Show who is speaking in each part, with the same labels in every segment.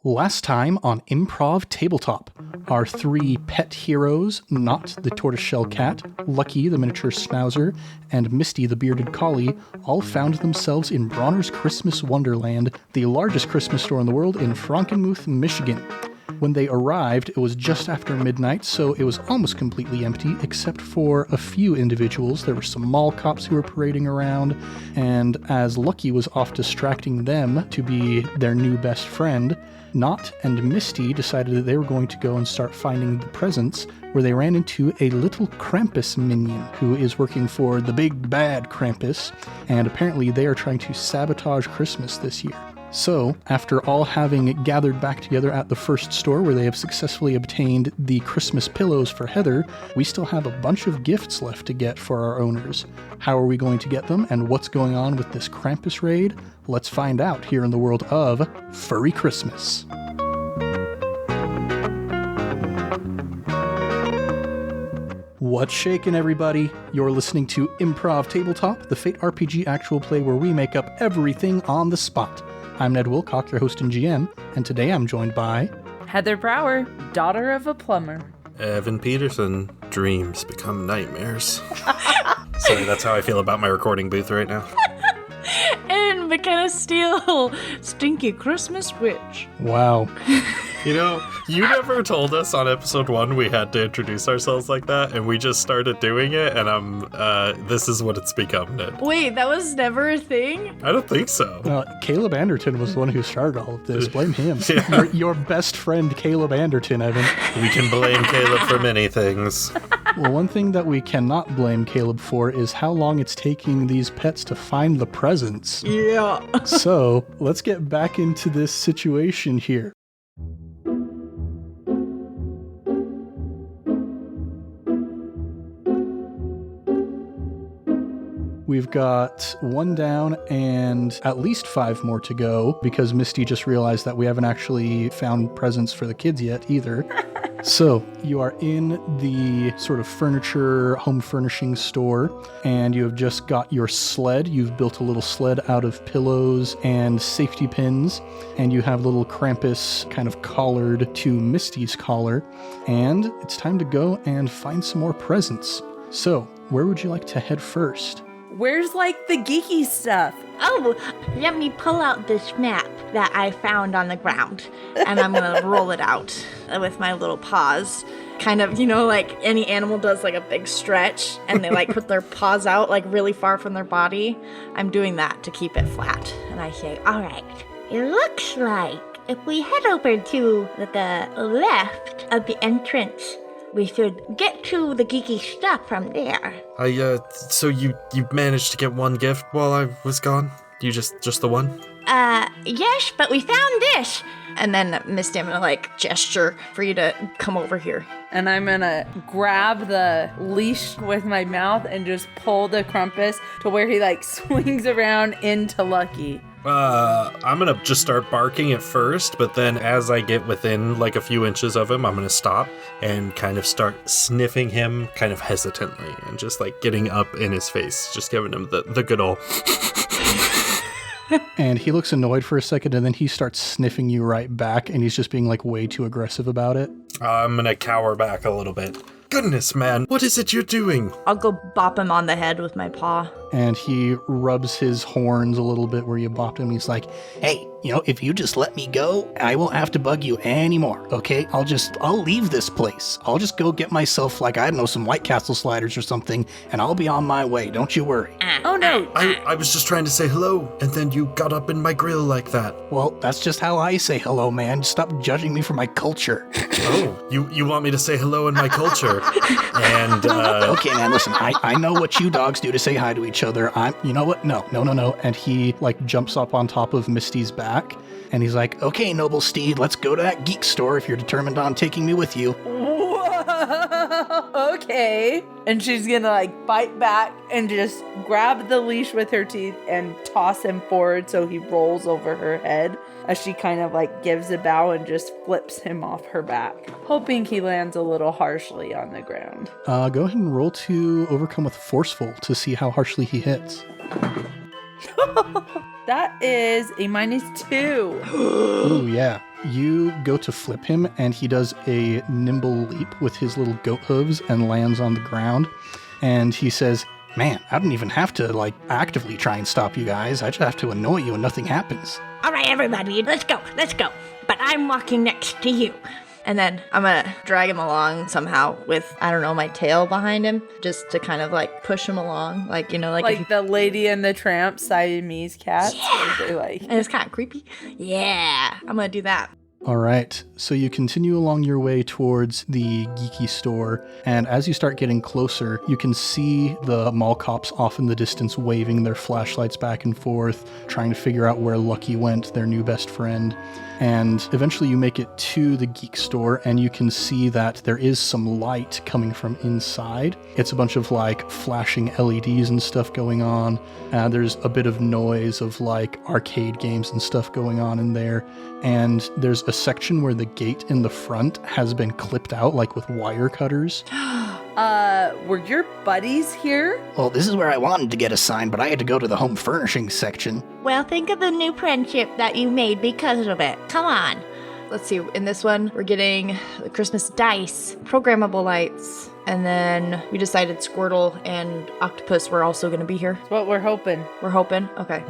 Speaker 1: Last time on Improv Tabletop, our three pet heroes, Not the tortoiseshell cat, Lucky the miniature schnauzer, and Misty the bearded collie, all found themselves in Bronner's Christmas Wonderland, the largest Christmas store in the world in Frankenmuth, Michigan. When they arrived, it was just after midnight, so it was almost completely empty, except for a few individuals. There were some mall cops who were parading around, and as Lucky was off distracting them to be their new best friend, Not and Misty decided that they were going to go and start finding the presents, where they ran into a little Krampus minion who is working for the big bad Krampus, and apparently they are trying to sabotage Christmas this year. So, after all having gathered back together at the first store where they have successfully obtained the Christmas pillows for Heather, we still have a bunch of gifts left to get for our owners. How are we going to get them, and what's going on with this Krampus raid? Let's find out here in the world of Furry Christmas. What's shaking, everybody? You're listening to Improv Tabletop, the Fate RPG actual play where we make up everything on the spot. I'm Ned Wilcock, your host and GM, and today I'm joined by...
Speaker 2: Heather Brower, daughter of a plumber.
Speaker 3: Evan Peterson, dreams become nightmares. Sorry, that's how I feel about my recording booth right now.
Speaker 2: And McKenna Steele, stinky Christmas witch.
Speaker 1: Wow.
Speaker 3: You know, you never told us on episode 1 we had to introduce ourselves like that, and we just started doing it, and this is what it's become, Ned.
Speaker 2: Wait, that was never a thing?
Speaker 3: I don't think so.
Speaker 1: Caleb Anderton was the one who started all of this. Blame him.
Speaker 3: Yeah.
Speaker 1: Your best friend, Caleb Anderton, Evan.
Speaker 3: We can blame Caleb for many things.
Speaker 1: Well, one thing that we cannot blame Caleb for is how long it's taking these pets to find the presents.
Speaker 2: Yeah.
Speaker 1: So, let's get back into this situation here. We've got one down and at least 5 more to go because Misty just realized that we haven't actually found presents for the kids yet either. So you are in the sort of furniture, home furnishing store, and you have just got your sled. You've built a little sled out of pillows and safety pins, and you have little Krampus kind of collared to Misty's collar, and it's time to go and find some more presents. So where would you like to head first?
Speaker 2: Where's, like, the geeky stuff?
Speaker 4: Oh, let me pull out this map that I found on the ground, and I'm gonna roll it out with my little paws. Kind of, you know, like any animal does, like a big stretch, and they like put their paws out like really far from their body. I'm doing that to keep it flat. And I say, all right, it looks like if we head over to the left of the entrance, we should get to the geeky stuff from there.
Speaker 3: So you managed to get one gift while I was gone? You just the one?
Speaker 4: Yes, but we found this. And then Misty, I'm gonna like gesture for you to come over here.
Speaker 2: And I'm gonna grab the leash with my mouth and just pull the Krampus to where he like swings around into Lucky.
Speaker 3: I'm gonna just start barking at first, but then as I get within like a few inches of him, I'm gonna stop and kind of start sniffing him kind of hesitantly and just like getting up in his face, just giving him the good old...
Speaker 1: And he looks annoyed for a second, and then he starts sniffing you right back, and he's just being like way too aggressive about it.
Speaker 3: I'm gonna cower back a little bit. Goodness, man, what is it you're doing?
Speaker 4: I'll go bop him on the head with my paw.
Speaker 1: And he rubs his horns a little bit where you bopped him. He's like, hey, if you just let me go, I won't have to bug you anymore, okay? I'll leave this place. I'll just go get myself, like, I don't know, some White Castle sliders or something, and I'll be on my way. Don't you worry.
Speaker 2: Oh, no.
Speaker 3: I was just trying to say hello, and then you got up in my grill like that.
Speaker 1: Well, that's just how I say hello, man. Stop judging me for my culture.
Speaker 3: Oh, you want me to say hello in my culture? And,
Speaker 1: Okay, man, listen, I know what you dogs do to say hi to each other. You know what? No. And he, like, jumps up on top of Misty's back, and he's like, okay, noble steed, let's go to that geek store if you're determined on taking me with you.
Speaker 2: Whoa, okay. And she's gonna, like, bite back and just grab the leash with her teeth and toss him forward so he rolls over her head as she kind of, like, gives a bow and just flips him off her back, hoping he lands a little harshly on the ground.
Speaker 1: Go ahead and roll to overcome with forceful to see how harshly he hits.
Speaker 2: That is a -2.
Speaker 1: Ooh, yeah. You go to flip him, and he does a nimble leap with his little goat hooves and lands on the ground. And he says, man, I don't even have to, actively try and stop you guys. I just have to annoy you and nothing happens.
Speaker 4: All right, everybody, let's go. But I'm walking next to you. And then I'm gonna drag him along somehow with, I don't know, my tail behind him, just to kind of push him along,
Speaker 2: like the Lady and the Tramp Siamese cats.
Speaker 4: Yeah. And it's kind of creepy. Yeah, I'm gonna do that.
Speaker 1: All right, so you continue along your way towards the geeky store, and as you start getting closer, you can see the mall cops off in the distance waving their flashlights back and forth, trying to figure out where Lucky went, their new best friend. And eventually you make it to the geek store, and you can see that there is some light coming from inside. It's a bunch of flashing LEDs and stuff going on. There's a bit of noise of arcade games and stuff going on in there. And there's a section where the gate in the front has been clipped out with wire cutters.
Speaker 2: Were your buddies here?
Speaker 5: Well, this is where I wanted to get a sign, but I had to go to the home furnishings section.
Speaker 4: Well, think of the new friendship that you made because of it. Come on. Let's see, in this one, we're getting the Christmas dice, programmable lights, and then we decided Squirtle and Octopus were also going to be here.
Speaker 2: That's what we're hoping.
Speaker 4: We're hoping? Okay.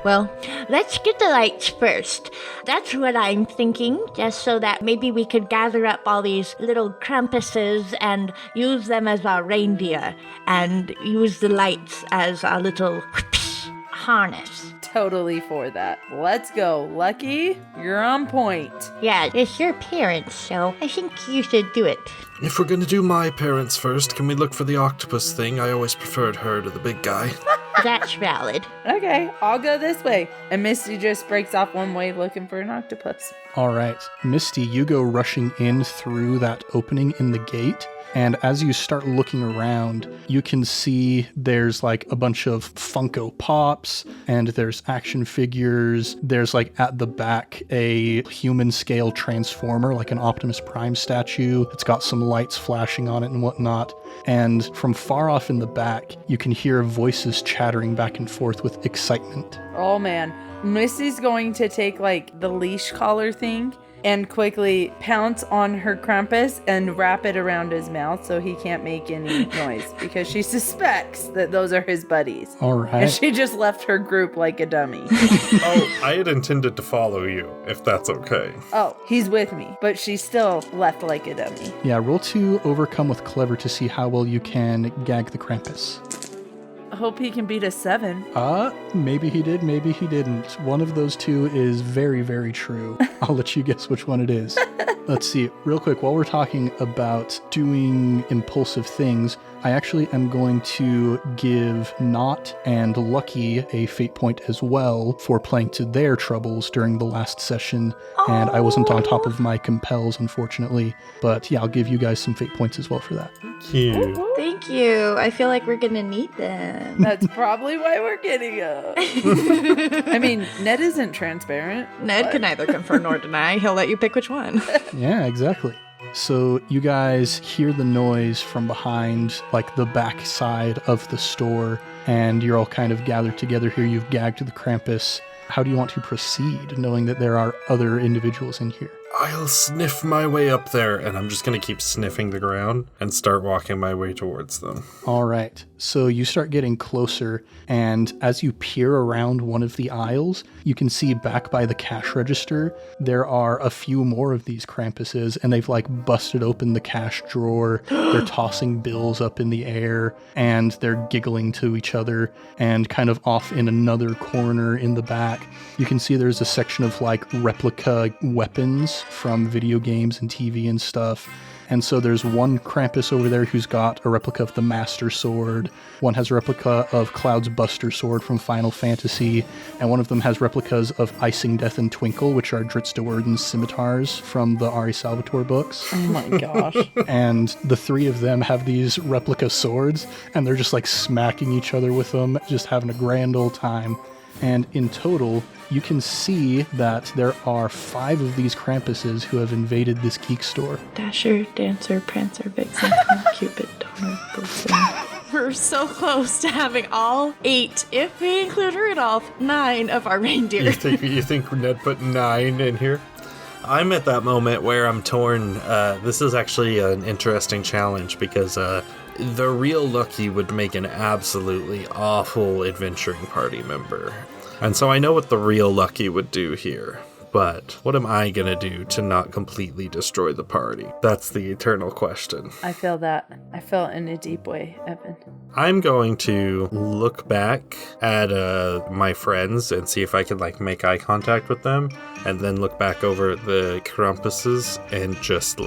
Speaker 4: Well, let's get the lights first. That's what I'm thinking, just so that maybe we could gather up all these little Krampuses and use them as our reindeer, and use the lights as our little harness.
Speaker 2: Totally for that. Let's go. Lucky, you're on point.
Speaker 4: Yeah, it's your parents, so I think you should do it.
Speaker 3: If we're gonna do my parents first, can we look for the octopus thing? I always preferred her to the big guy.
Speaker 4: That's valid.
Speaker 2: Okay, I'll go this way. And Misty just breaks off one way looking for an octopus.
Speaker 1: All right, Misty, you go rushing in through that opening in the gate. And as you start looking around, you can see there's a bunch of Funko Pops, and there's action figures. There's at the back a human scale transformer, an Optimus Prime statue. It's got some lights flashing on it and whatnot. And from far off in the back, you can hear voices chattering back and forth with excitement.
Speaker 2: Oh man, Misty's going to take the leash collar thing and quickly pounce on her Krampus and wrap it around his mouth so he can't make any noise, because she suspects that those are his buddies.
Speaker 1: All right.
Speaker 2: And she just left her group like a dummy.
Speaker 3: Oh, I had intended to follow you, if that's okay.
Speaker 2: Oh, he's with me, but she still left like a dummy.
Speaker 1: Yeah, roll to overcome with clever to see how well you can gag the Krampus.
Speaker 2: I hope he can beat a 7.
Speaker 1: Maybe he did, maybe he didn't. One of those two is very, very true. I'll let you guess which one it is. Let's see, real quick, while we're talking about doing impulsive things, I actually am going to give Not and Lucky a fate point as well for playing to their troubles during the last session. And I wasn't on top of my compels, unfortunately. But yeah, I'll give you guys some fate points as well for that.
Speaker 3: Cute.
Speaker 4: Thank you. I feel like we're going to need them.
Speaker 2: That's probably why we're getting them. I mean, Ned isn't transparent.
Speaker 4: Ned can neither confirm nor deny. He'll let you pick which one.
Speaker 1: Yeah, exactly. So you guys hear the noise from behind, the back side of the store, and you're all kind of gathered together here. You've gagged the Krampus. How do you want to proceed, knowing that there are other individuals in here?
Speaker 3: I'll sniff my way up there, and I'm just going to keep sniffing the ground and start walking my way towards them.
Speaker 1: All right. So you start getting closer, and as you peer around one of the aisles, you can see back by the cash register, there are a few more of these Krampuses, and they've busted open the cash drawer. They're tossing bills up in the air, and they're giggling to each other, and kind of off in another corner in the back, you can see there's a section of replica weapons from video games and TV and stuff. And so there's one Krampus over there who's got a replica of the Master Sword. One has a replica of Cloud's Buster Sword from Final Fantasy. And one of them has replicas of Icing Death and Twinkle, which are Dritz de Woerden's scimitars from the Ari Salvatore books.
Speaker 2: Oh my gosh.
Speaker 1: And the three of them have these replica swords, and they're just smacking each other with them, just having a grand old time. And in total, you can see that there are 5 of these Krampuses who have invaded this geek store.
Speaker 4: Dasher, Dancer, Prancer, Vixen, Cupid, Donner, Blitzen. We're so close to having all 8, if we include Rudolph, 9 of our reindeer.
Speaker 3: You think Ned put 9 in here? I'm at that moment where I'm torn. This is actually an interesting challenge because the real Lucky would make an absolutely awful adventuring party member. And so I know what the real Lucky would do here. But what am I going to do to not completely destroy the party? That's the eternal question.
Speaker 2: I feel that. I feel it in a deep way, Evan.
Speaker 3: I'm going to look back at my friends and see if I can make eye contact with them, and then look back over at the Krampuses and just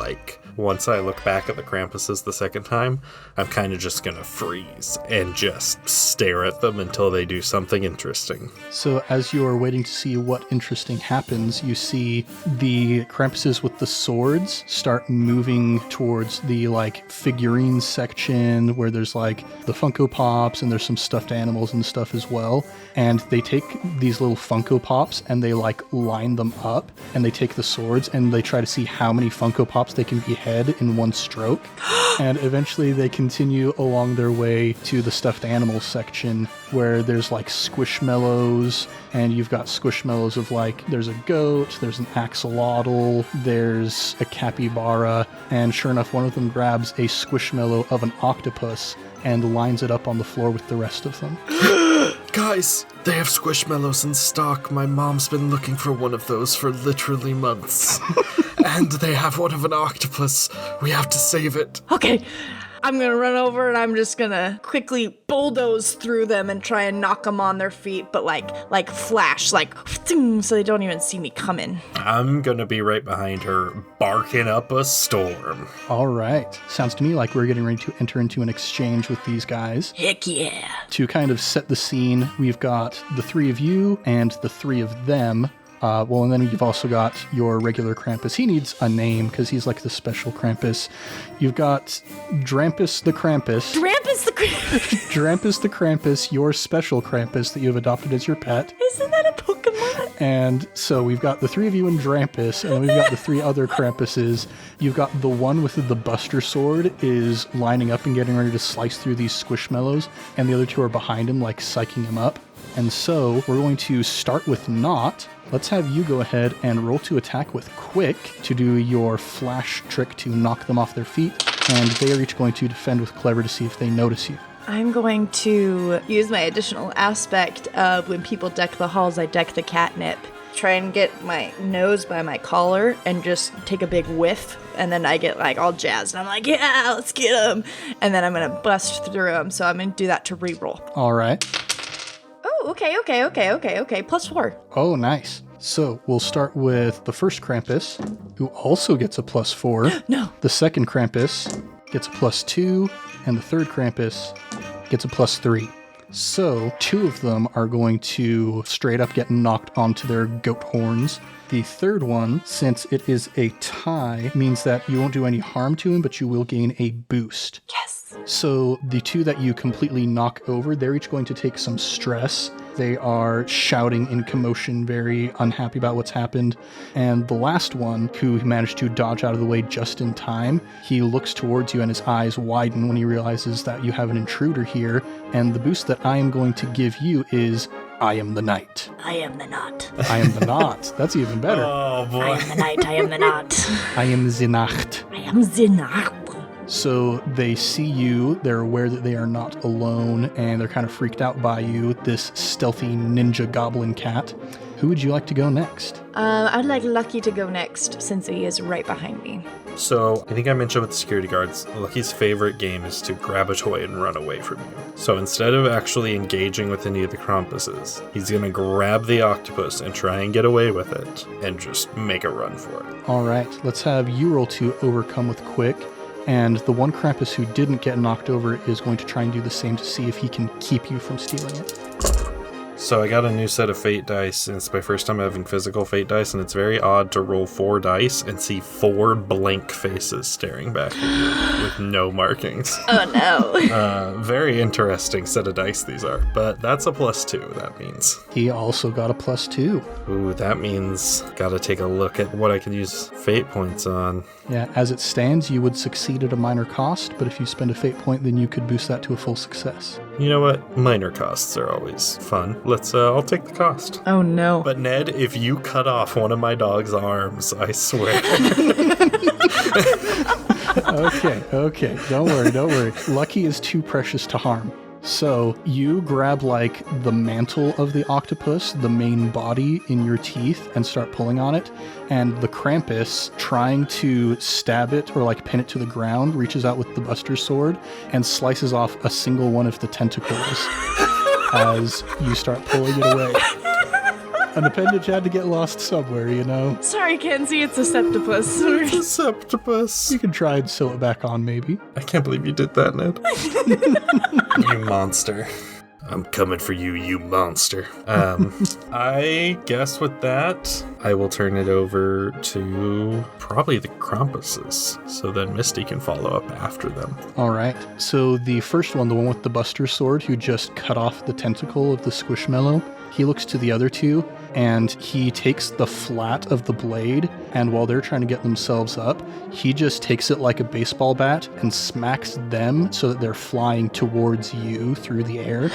Speaker 3: once I look back at the Krampuses the second time, I'm kind of just going to freeze and just stare at them until they do something interesting.
Speaker 1: So as you are waiting to see what interesting happens, you see the Krampuses with the swords start moving towards the figurines section where there's the Funko Pops and there's some stuffed animals and stuff as well. And they take these little Funko Pops and they line them up, and they take the swords and they try to see how many Funko Pops they can behead in one stroke. And eventually they continue along their way to the stuffed animal section where there's squishmallows, and you've got squishmallows of there's a goat, there's an axolotl, there's a capybara, and sure enough one of them grabs a squishmallow of an octopus and lines it up on the floor with the rest of them.
Speaker 3: Guys, they have squishmallows in stock. My mom's been looking for one of those for literally months. And they have one of an octopus. We have to save it.
Speaker 4: Okay, I'm gonna run over and I'm just gonna quickly bulldoze through them and try and knock them on their feet, but like flash, so they don't even see me coming.
Speaker 3: I'm gonna be right behind her, barking up a storm.
Speaker 1: All right. Sounds to me like we're getting ready to enter into an exchange with these guys.
Speaker 4: Heck yeah.
Speaker 1: To kind of set the scene, we've got the three of you and the three of them. And then you've also got your regular Krampus. He needs a name because he's the special Krampus. You've got Drampus the Krampus.
Speaker 4: Drampus the Krampus.
Speaker 1: Drampus the Krampus, your special Krampus that you've adopted as your pet.
Speaker 4: Isn't that a Pokemon?
Speaker 1: And so we've got the three of you and Drampus, and then we've got the three other Krampuses. You've got the one with the Buster Sword is lining up and getting ready to slice through these squishmallows, and the other two are behind him, psyching him up. And so we're going to start with Not. Let's have you go ahead and roll to attack with Quick to do your flash trick to knock them off their feet. And they are each going to defend with Clever to see if they notice you.
Speaker 4: I'm going to use my additional aspect of when people deck the halls, I deck the catnip. Try and get my nose by my collar and just take a big whiff. And then I get all jazzed. And I'm yeah, let's get them. And then I'm going to bust through them. So I'm going to do that to reroll.
Speaker 1: All right.
Speaker 4: Oh, okay. +4.
Speaker 1: Oh, nice. So we'll start with the first Krampus, who also gets a +4.
Speaker 4: No.
Speaker 1: The second Krampus gets a +2, and the third Krampus gets a +3. So 2 of them are going to straight up get knocked onto their goat horns. The third one, since it is a tie, means that you won't do any harm to him, but you will gain a boost.
Speaker 4: Yes.
Speaker 1: So the 2 that you completely knock over, they're each going to take some stress. They are shouting in commotion, very unhappy about what's happened. And the last one, who managed to dodge out of the way just in time, he looks towards you and his eyes widen when he realizes that you have an intruder here. And the boost that I am going to give you is I am the Knight.
Speaker 4: I am the Knot.
Speaker 1: I am the Knot. That's even better.
Speaker 3: Oh, boy.
Speaker 4: I am the Knight. I am the Knot.
Speaker 1: I am the Nacht.
Speaker 4: I am the Knot.
Speaker 1: So they see you, they're aware that they are not alone, and they're kind of freaked out by you, this stealthy ninja goblin cat. Who would you like to go next?
Speaker 4: I'd like Lucky to go next, since he is right behind me.
Speaker 3: So, I think I mentioned with the security guards, Lucky's favorite game is to grab a toy and run away from you. So instead of actually engaging with any of the Krampuses, he's gonna grab the octopus and try and get away with it, and just make a run for it.
Speaker 1: Alright, let's have you roll to overcome with Quick. And the one Krampus who didn't get knocked over is going to try and do the same to see if he can keep you from stealing it.
Speaker 3: So I got a new set of fate dice, and it's my first time having physical fate dice, and it's very odd to roll 4 dice and see 4 blank faces staring back at you with no markings.
Speaker 4: Oh no.
Speaker 3: Very interesting set of dice these are, but that's a +2, that means.
Speaker 1: He also got a +2.
Speaker 3: Ooh, that means gotta take a look at what I can use fate points on.
Speaker 1: Yeah, as it stands, you would succeed at a minor cost, but if you spend a fate point, then you could boost that to a full success.
Speaker 3: You know what? Minor costs are always fun. I'll take the cost.
Speaker 4: Oh no.
Speaker 3: But Ned, if you cut off one of my dog's arms, I swear.
Speaker 1: Okay. Don't worry. Lucky is too precious to harm. So you grab like the mantle of the octopus, the main body in your teeth, and start pulling on it. And the Krampus, trying to stab it or like pin it to the ground, reaches out with the Buster Sword and slices off a single one of the tentacles as you start pulling it away. An appendage had to get lost somewhere, you know?
Speaker 4: Sorry, Kenzie, it's a septopus.
Speaker 3: Septopus.
Speaker 1: You can try and sew it back on, maybe.
Speaker 3: I can't believe you did that, Ned. You monster. I'm coming for you, you monster. I guess with that, I will turn it over to probably the Krampuses, so then Misty can follow up after them.
Speaker 1: All right. So the first one, the one with the Buster Sword, who just cut off the tentacle of the Squishmallow, he looks to the other two, and he takes the flat of the blade, and while they're trying to get themselves up, he just takes it like a baseball bat and smacks them so that they're flying towards you through the air.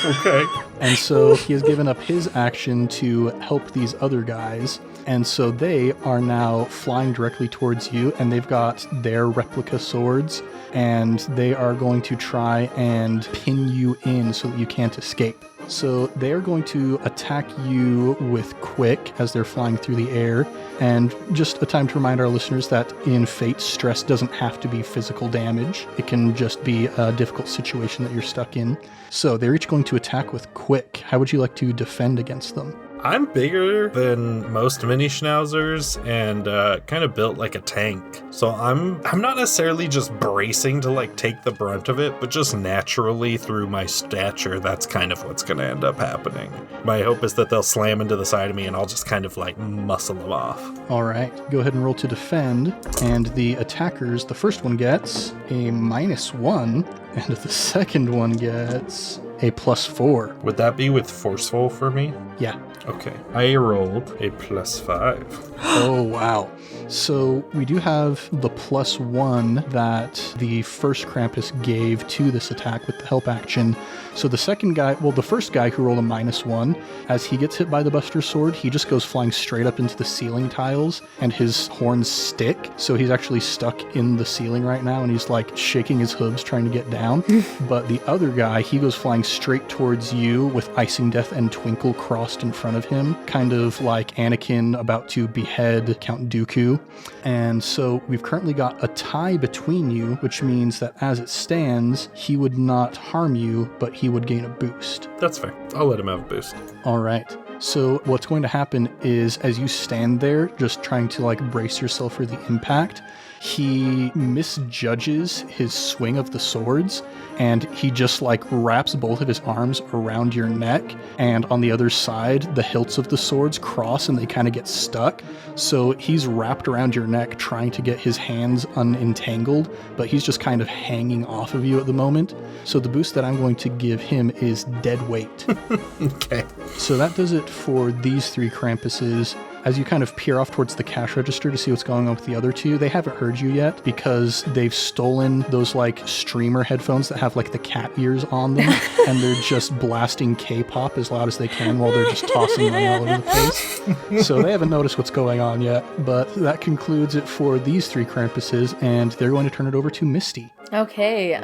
Speaker 3: Okay.
Speaker 1: And so he has given up his action to help these other guys. And so they are now flying directly towards you, and they've got their replica swords, and they are going to try and pin you in so that you can't escape. So they are going to attack you with quick as they're flying through the air. And just a time to remind our listeners that in Fate, stress doesn't have to be physical damage. It can just be a difficult situation that you're stuck in. So they're each going to attack with quick. How would you like to defend against them?
Speaker 3: I'm bigger than most mini schnauzers and kind of built like a tank. So I'm not necessarily just bracing to like take the brunt of it, but just naturally through my stature, that's kind of what's going to end up happening. My hope is that they'll slam into the side of me and I'll just kind of like muscle them off.
Speaker 1: All right, go ahead and roll to defend. And the attackers, the first one gets a -1, and the second one gets a +4.
Speaker 3: Would that be with forceful for me?
Speaker 1: Yeah.
Speaker 3: Okay. I rolled a +5.
Speaker 1: Oh, wow. So we do have the +1 that the first Krampus gave to this attack with the help action. So the second guy, well, the first guy who rolled a -1, as he gets hit by the Buster Sword, he just goes flying straight up into the ceiling tiles, and his horns stick. So he's actually stuck in the ceiling right now, and he's like shaking his hooves trying to get down. But the other guy, he goes flying straight towards you with Icing Death and Twinkle crossed in front of him, kind of like Anakin about to behead Count Dooku. And so we've currently got a tie between you, which means that as it stands, he would not harm you, but he would gain a boost.
Speaker 3: That's fair. I'll let him have a boost.
Speaker 1: All right. So what's going to happen is as you stand there, just trying to like brace yourself for the impact, he misjudges his swing of the swords, and he just like wraps both of his arms around your neck, and on the other side, the hilts of the swords cross and they kind of get stuck. So he's wrapped around your neck trying to get his hands unentangled, but he's just kind of hanging off of you at the moment. So the boost that I'm going to give him is dead weight.
Speaker 3: Okay.
Speaker 1: So that does it for these three Krampuses. As you kind of peer off towards the cash register to see what's going on with the other two, they haven't heard you yet because they've stolen those like streamer headphones that have like the cat ears on them, and they're just blasting K-pop as loud as they can while they're just tossing money all over the place. So they haven't noticed what's going on yet, but that concludes it for these three Krampuses, and they're going to turn it over to Misty.
Speaker 2: Okay,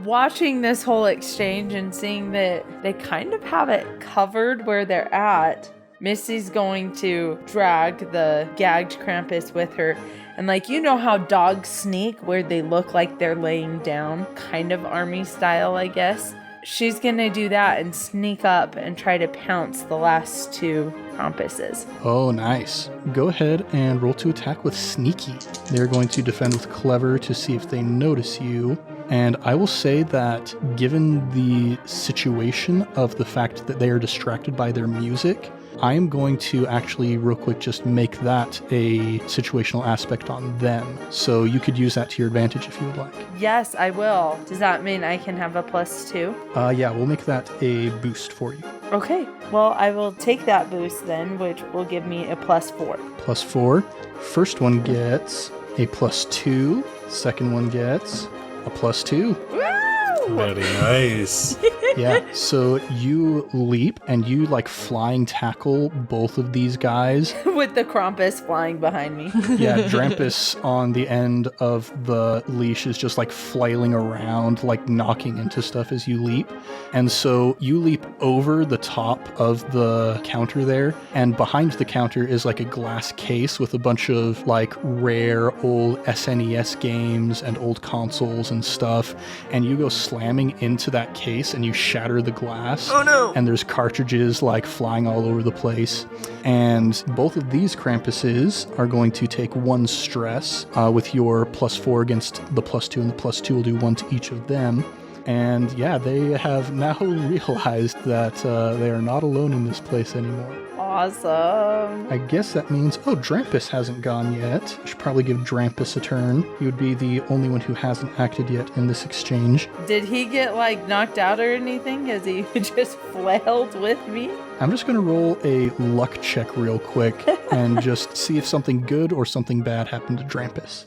Speaker 2: watching this whole exchange and seeing that they kind of have it covered where they're at, Misty's going to drag the gagged Krampus with her. And like, you know how dogs sneak where they look like they're laying down, kind of army style, I guess. She's going to do that and sneak up and try to pounce the last two Krampuses.
Speaker 1: Oh, nice. Go ahead and roll to attack with Sneaky. They're going to defend with Clever to see if they notice you. And I will say that given the situation of the fact that they are distracted by their music, I am going to actually real quick just make that a situational aspect on them. So you could use that to your advantage if you would like.
Speaker 2: Yes, I will. Does that mean I can have a +2?
Speaker 1: Yeah, we'll make that a boost for you.
Speaker 2: Okay. Well, I will take that boost then, which will give me a +4.
Speaker 1: +4. First one gets a +2. Second one gets a +2.
Speaker 2: Woo!
Speaker 3: Very nice.
Speaker 1: Yeah, so you leap and you like flying tackle both of these guys.
Speaker 2: With the Krampus flying behind me.
Speaker 1: Yeah, Drampus on the end of the leash is just like flailing around, like knocking into stuff as you leap. And so you leap over the top of the counter there, and behind the counter is like a glass case with a bunch of like rare old SNES games and old consoles and stuff. And you go slamming into that case and you shatter the glass.
Speaker 4: Oh no!
Speaker 1: And there's cartridges like flying all over the place. And both of these Krampuses are going to take 1 stress with your +4 against the +2, and the +2 will do 1 to each of them. And yeah, they have now realized that they are not alone in this place anymore.
Speaker 2: Awesome.
Speaker 1: I guess that means, Drampus hasn't gone yet. I should probably give Drampus a turn. He would be the only one who hasn't acted yet in this exchange.
Speaker 2: Did he get like knocked out or anything? Has he just flailed with me?
Speaker 1: I'm just going to roll a luck check real quick and just see if something good or something bad happened to Drampus.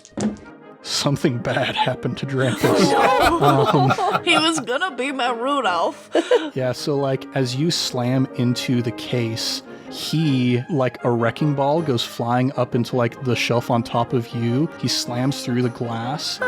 Speaker 1: Something bad happened to Drampus.
Speaker 4: He was gonna be my Rudolph.
Speaker 1: Yeah, so like as you slam into the case, he, like a wrecking ball, goes flying up into like the shelf on top of you. He slams through the glass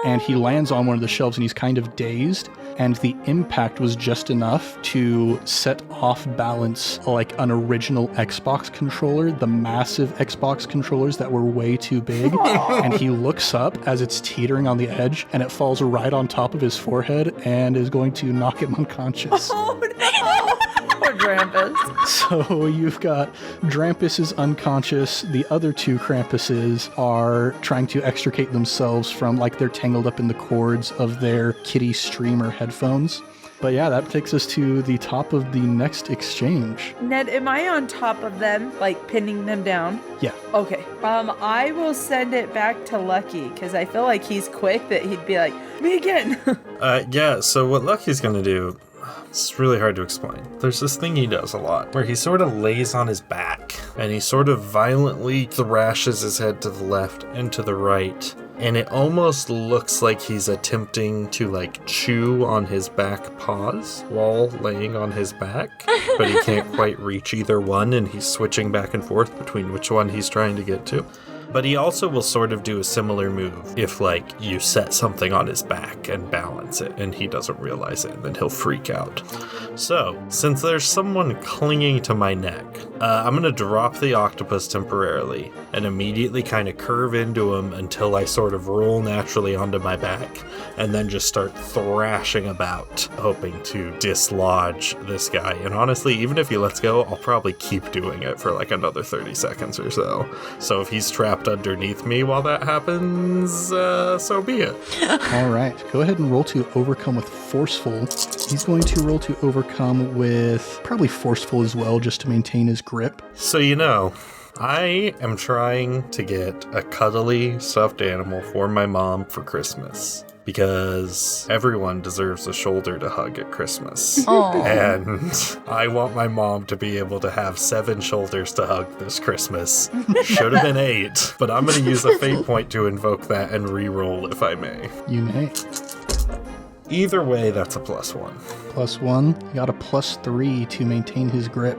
Speaker 1: and he lands on one of the shelves and he's kind of dazed. And the impact was just enough to set off balance like an original Xbox controller, the massive Xbox controllers that were way too big. And he looks up as it's teetering on the edge and it falls right on top of his forehead and is going to knock him unconscious.
Speaker 2: Oh no! Poor Drampus.
Speaker 1: So you've got Drampus is unconscious. The other 2 Krampuses are trying to extricate themselves from, like, they're tangled up in the cords of their kitty streamer headphones. But yeah, that takes us to the top of the next exchange.
Speaker 2: Ned, am I on top of them, like pinning them down?
Speaker 1: Yeah.
Speaker 2: Okay. I will send it back to Lucky because I feel like he's quick that he'd be like, me again.
Speaker 3: Yeah, so what Lucky's gonna do, it's really hard to explain. There's this thing he does a lot where he sort of lays on his back and he sort of violently thrashes his head to the left and to the right. And it almost looks like he's attempting to like chew on his back paws while laying on his back, but he can't quite reach either one and he's switching back and forth between which one he's trying to get to. But he also will sort of do a similar move if, like, you set something on his back and balance it and he doesn't realize it, and then he'll freak out. So, since there's someone clinging to my neck, I'm going to drop the octopus temporarily and immediately kind of curve into him until I sort of roll naturally onto my back, and then just start thrashing about, hoping to dislodge this guy. And honestly, even if he lets go, I'll probably keep doing it for like another 30 seconds or so. So if he's trapped underneath me while that happens, so be it.
Speaker 1: All right, go ahead and roll to overcome with forceful. He's going to roll to overcome with probably forceful as well, just to maintain his grip.
Speaker 3: So I am trying to get a cuddly stuffed animal for my mom for Christmas, because everyone deserves a shoulder to hug at Christmas.
Speaker 4: Aww.
Speaker 3: And I want my mom to be able to have 7 shoulders to hug this Christmas. Should have been 8, but I'm going to use a fate point to invoke that and re-roll if I may.
Speaker 1: You may.
Speaker 3: Either way, that's a +1.
Speaker 1: +1. You got a +3 to maintain his grip.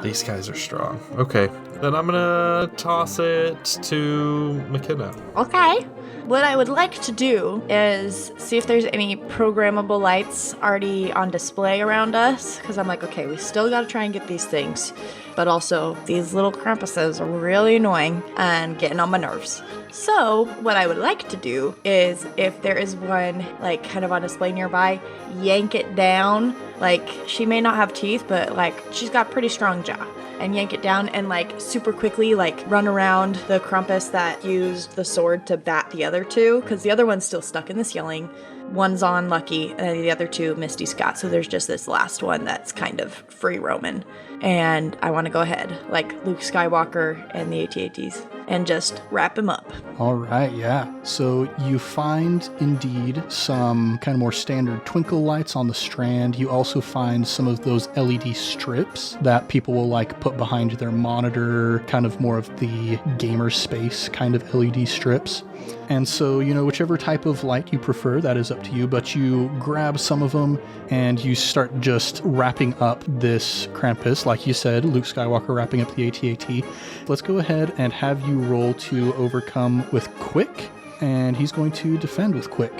Speaker 3: These guys are strong. Okay, then I'm gonna toss it to McKenna.
Speaker 4: Okay. What I would like to do is see if there's any programmable lights already on display around us, because I'm like, okay, we still got to try and get these things, but also these little Krampuses are really annoying and getting on my nerves. So what I would like to do is, if there is one like kind of on display nearby, yank it down. Like, she may not have teeth, but like she's got pretty strong jaw. And yank it down and like super quickly like run around the Krampus that used the sword to bat the other 2, because the other one's still stuck in the ceiling. One's on Lucky and the other 2 Misty Scott, so there's just this last one that's kind of free roaming. And I want to go ahead like Luke Skywalker and the AT-ATs and just wrap him up.
Speaker 1: All right, yeah. So you find indeed some kind of more standard twinkle lights on the strand. You also find some of those LED strips that people will like put behind their monitor, kind of more of the gamer space kind of LED strips. And so, whichever type of light you prefer, that is up to you. But you grab some of them and you start just wrapping up this Krampus. Like you said, Luke Skywalker wrapping up the AT-AT. Let's go ahead and have you roll to overcome with Quick. And he's going to defend with Quick.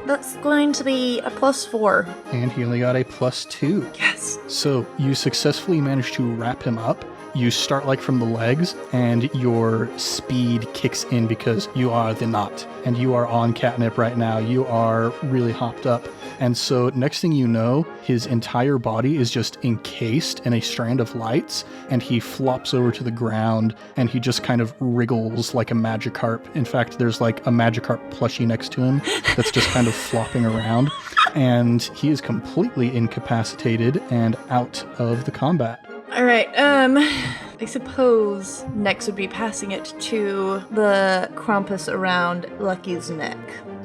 Speaker 4: That's going to be a +4.
Speaker 1: And he only got a +2.
Speaker 4: Yes.
Speaker 1: So you successfully managed to wrap him up. You start like from the legs, and your speed kicks in because you are the knot, and you are on catnip right now. You are really hopped up. And so next thing you know, his entire body is just encased in a strand of lights, and he flops over to the ground, and he just kind of wriggles like a Magikarp. In fact, there's like a Magikarp plushie next to him that's just kind of flopping around, and he is completely incapacitated and out of the combat.
Speaker 4: All right, I suppose next would be passing it to the Krampus around Lucky's neck.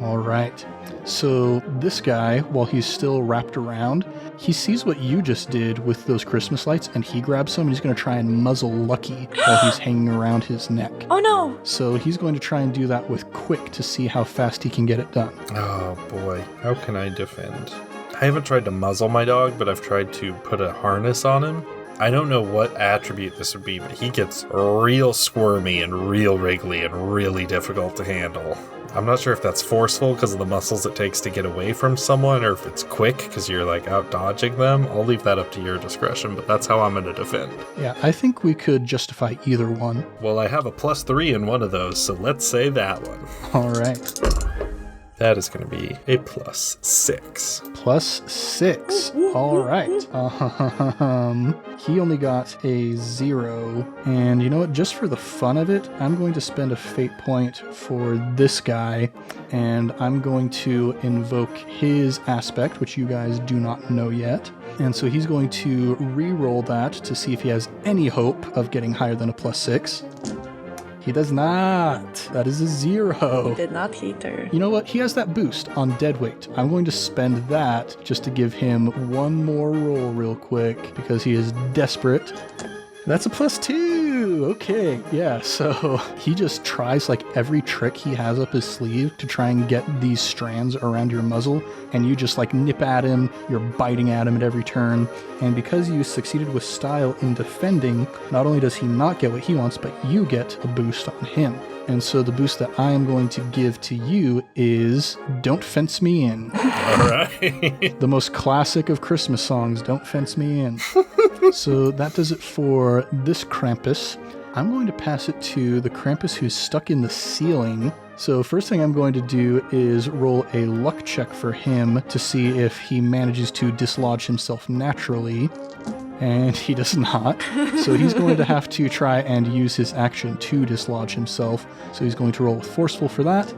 Speaker 1: All right. So this guy, while he's still wrapped around, he sees what you just did with those Christmas lights, and he grabs some and he's going to try and muzzle Lucky while he's hanging around his neck.
Speaker 4: Oh no!
Speaker 1: So he's going to try and do that with Quick to see how fast he can get it done.
Speaker 3: Oh boy, how can I defend? I haven't tried to muzzle my dog, but I've tried to put a harness on him. I don't know what attribute this would be, but he gets real squirmy and real wriggly and really difficult to handle. I'm not sure if that's forceful because of the muscles it takes to get away from someone, or if it's quick because you're like out dodging them. I'll leave that up to your discretion, but that's how I'm going to defend.
Speaker 1: Yeah, I think we could justify either one.
Speaker 3: Well, I have a +3 in one of those, so let's say that one.
Speaker 1: All right.
Speaker 3: That is going to be a +6.
Speaker 1: +6. All right. He only got a 0. And you know what? Just for the fun of it, I'm going to spend a fate point for this guy. And I'm going to invoke his aspect, which you guys do not know yet. And so he's going to re-roll that to see if he has any hope of getting higher than a +6. He does not. That is a 0.
Speaker 4: Did not hit her.
Speaker 1: You know what? He has that boost on dead weight. I'm going to spend that just to give him one more roll real quick because he is desperate. That's a +2. Okay, yeah, so he just tries like every trick he has up his sleeve to try and get these strands around your muzzle, and you just like nip at him, you're biting at him at every turn, and because you succeeded with style in defending, not only does he not get what he wants, but you get a boost on him. And so the boost that I am going to give to you is Don't Fence Me In.
Speaker 3: All right.
Speaker 1: The most classic of Christmas songs, Don't Fence Me In. So that does it for this Krampus. I'm going to pass it to the Krampus who's stuck in the ceiling. So first thing I'm going to do is roll a luck check for him to see if he manages to dislodge himself naturally. And he does not. So he's going to have to try and use his action to dislodge himself. So he's going to roll with Forceful for that.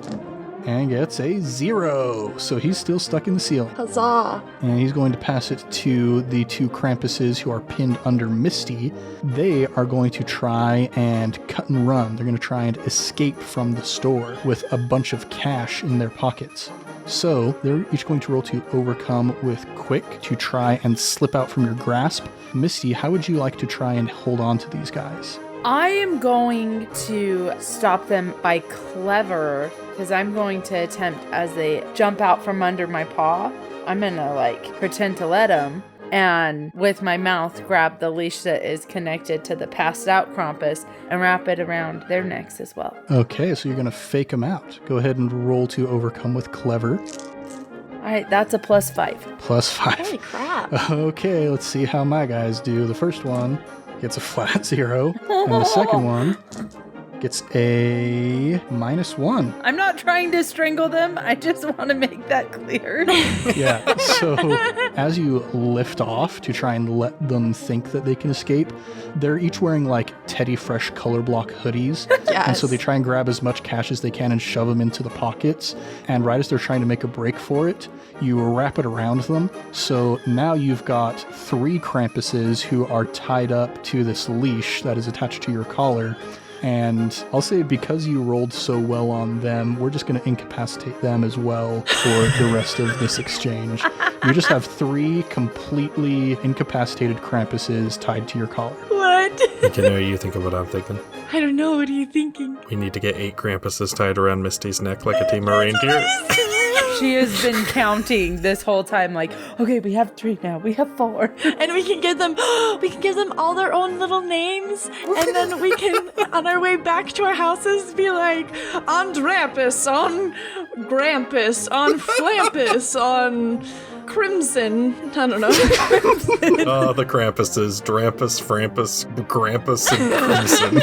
Speaker 1: And gets a 0. So he's still stuck in the ceiling.
Speaker 4: Huzzah!
Speaker 1: And he's going to pass it to the two Krampuses who are pinned under Misty. They are going to try and cut and run. They're going to try and escape from the store with a bunch of cash in their pockets. So they're each going to roll to overcome with Quick to try and slip out from your grasp. Misty, how would you like to try and hold on to these guys?
Speaker 2: I am going to stop them by Clever, because I'm going to attempt, as they jump out from under my paw, I'm going to pretend to let them, and with my mouth grab the leash that is connected to the passed out Krampus and wrap it around their necks as well.
Speaker 1: Okay, so you're going to fake them out. Go ahead and roll to overcome with Clever.
Speaker 2: All right, that's a +5.
Speaker 1: +5.
Speaker 4: Holy crap.
Speaker 1: Okay, let's see how my guys do. The first one gets a flat 0, and the second one gets a -1.
Speaker 2: I'm not trying to strangle them. I just want to make that clear.
Speaker 1: Yeah, so as you lift off to try and let them think that they can escape, they're each wearing Teddy Fresh color block hoodies.
Speaker 4: Yes.
Speaker 1: And so they try and grab as much cash as they can and shove them into the pockets. And right as they're trying to make a break for it, you wrap it around them. So now you've got 3 Krampuses who are tied up to this leash that is attached to your collar. And I'll say because you rolled so well on them, we're just going to incapacitate them as well for the rest of this exchange. You just have 3 completely incapacitated Krampuses tied to your collar.
Speaker 4: What? What?
Speaker 3: Can you think of what I'm thinking?
Speaker 4: I don't know. What are you thinking?
Speaker 3: We need to get 8 Krampuses tied around Misty's neck like a team of reindeer.
Speaker 2: She has been counting this whole time, like, okay, we have 3 now, we have 4.
Speaker 4: And we can give them all their own little names, and then we can, on our way back to our houses, be like, on Drampus, on Grampus, on Flampus, on Crimson. I don't know.
Speaker 3: Oh, the Krampuses, Drampus, Frampus, Grampus, and Crimson.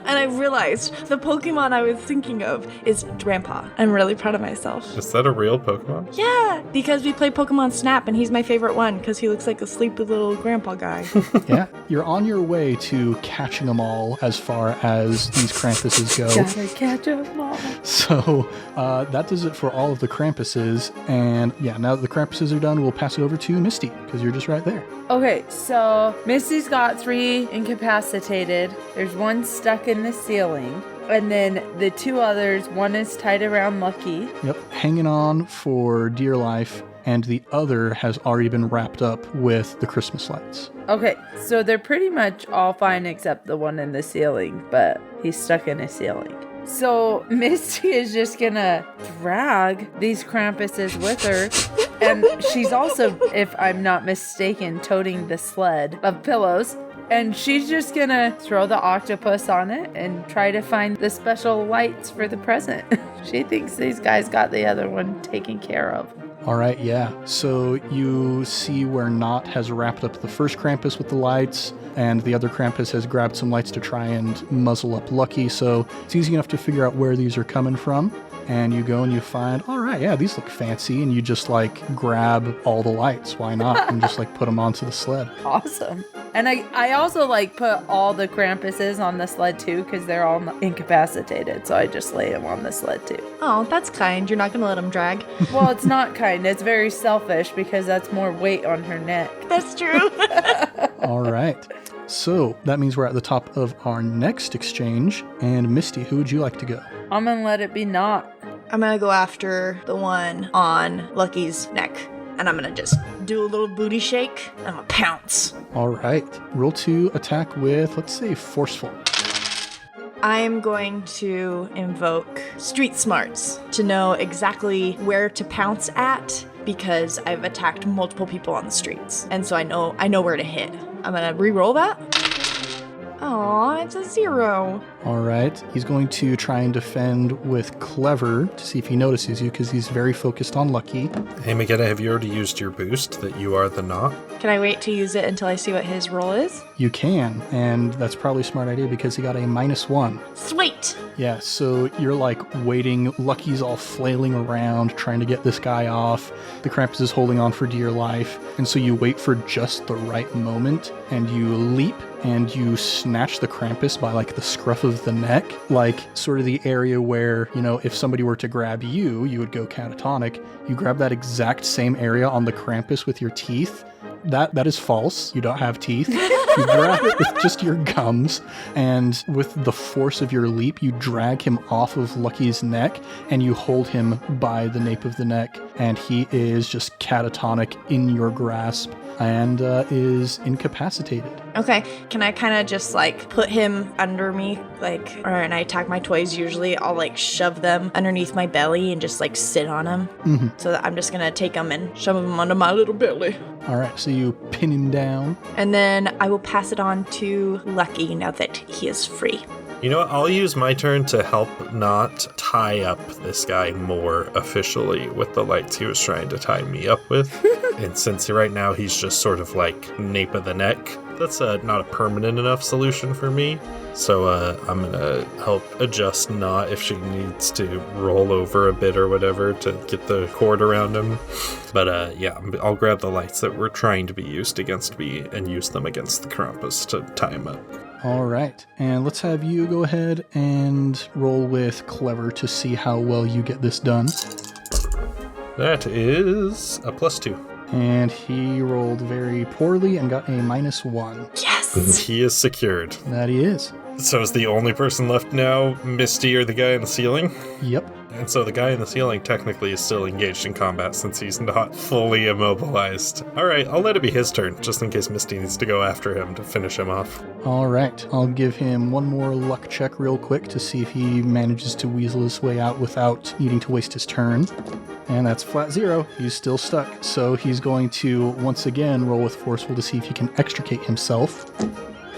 Speaker 4: And I realized the Pokemon I was thinking of is Drampa. I'm really proud of myself.
Speaker 3: Is that a real Pokemon?
Speaker 4: Yeah, because we play Pokemon Snap, and he's my favorite one because he looks like a sleepy little grandpa guy.
Speaker 1: Yeah, you're on your way to catching them all as far as these Krampuses go.
Speaker 2: Gotta catch 'em all.
Speaker 1: So that does it for all of the Krampuses. And yeah, now that the Krampuses are done, we'll pass it over to Misty because you're just right there.
Speaker 2: Okay, so Misty's got 3 incapacitated. There's 1 stuck in the ceiling. And then the 2 others, 1 is tied around Lucky.
Speaker 1: Yep, hanging on for dear life. And the other has already been wrapped up with the Christmas lights.
Speaker 2: Okay, so they're pretty much all fine except the 1 in the ceiling, but he's stuck in a ceiling. So Misty is just gonna drag these Krampuses with her. And she's also, if I'm not mistaken, toting the sled of pillows. And she's just gonna throw the octopus on it and try to find the special lights for the present. She thinks these guys got the other one taken care of.
Speaker 1: All right, yeah. So you see where Knot has wrapped up the first Krampus with the lights, and the other Krampus has grabbed some lights to try and muzzle up Lucky. So it's easy enough to figure out where these are coming from. And you go and you find, all right, yeah, these look fancy. And you just like grab all the lights. Why not? And just like put them onto the sled.
Speaker 2: Awesome. And I also like put all the Krampuses on the sled too because they're all incapacitated. So I just lay them on the sled too.
Speaker 4: Oh, that's kind. You're not going to let him drag.
Speaker 2: Well, it's not kind. It's very selfish because that's more weight on her neck.
Speaker 4: That's true.
Speaker 1: All right. So that means we're at the top of our next exchange. And Misty, who would you like to go?
Speaker 2: I'm going to let it be Not.
Speaker 4: I'm going to go after the one on Lucky's neck. And I'm going to just do a little booty shake. I'm going to pounce.
Speaker 1: All right. Roll to attack with, let's say, forceful.
Speaker 4: I am going to invoke Street Smarts to know exactly where to pounce at because I've attacked multiple people on the streets. And so I know where to hit. I'm going to re-roll that. Aw, it's a 0.
Speaker 1: All right. He's going to try and defend with Clever to see if he notices you because he's very focused on Lucky.
Speaker 3: Hey, McGinna, have you already used your boost that you are the Knot?
Speaker 4: Can I wait to use it until I see what his roll is?
Speaker 1: You can, and that's probably a smart idea because he got a -1.
Speaker 4: Sweet!
Speaker 1: Yeah, so you're like waiting. Lucky's all flailing around trying to get this guy off. The Krampus is holding on for dear life. And so you wait for just the right moment and you leap and you snatch the Krampus by like the scruff of the neck, like sort of the area where, you know, if somebody were to grab you, you would go catatonic. You grab that exact same area on the Krampus with your teeth. That is false. You don't have teeth. You grab it with just your gums, and with the force of your leap, you drag him off of Lucky's neck, and you hold him by the nape of the neck, and he is just catatonic in your grasp and is incapacitated.
Speaker 4: Okay, can I kind of just like put him under me, like, or and I attack my toys usually, I'll like shove them underneath my belly and just like sit on him.
Speaker 1: Mm-hmm.
Speaker 4: So that I'm just gonna take them and shove them under my little belly.
Speaker 1: All right, so you pin him down.
Speaker 4: And then I will pass it on to Lucky now that he is free.
Speaker 3: You know what? I'll use my turn to help not tie up this guy more officially with the lights he was trying to tie me up with. And since right now he's just sort of like nape of the neck, that's not a permanent enough solution for me. So I'm going to help adjust Knot if she needs to roll over a bit or whatever to get the cord around him. But yeah, I'll grab the lights that were trying to be used against me and use them against the Krampus to tie him up.
Speaker 1: All right, and let's have you go ahead and roll with Clever to see how well you get this done.
Speaker 3: That is a +2.
Speaker 1: And he rolled very poorly and got a -1.
Speaker 4: Yes!
Speaker 3: He is secured.
Speaker 1: That he is.
Speaker 3: So is the only person left now Misty or the guy on the ceiling?
Speaker 1: Yep.
Speaker 3: And so the guy in the ceiling technically is still engaged in combat since he's not fully immobilized. All right, I'll let it be his turn, just in case Misty needs to go after him to finish him off.
Speaker 1: All right, I'll give him one more luck check real quick to see if he manages to weasel his way out without needing to waste his turn. And that's flat 0. He's still stuck. So he's going to once again roll with Forceful to see if he can extricate himself.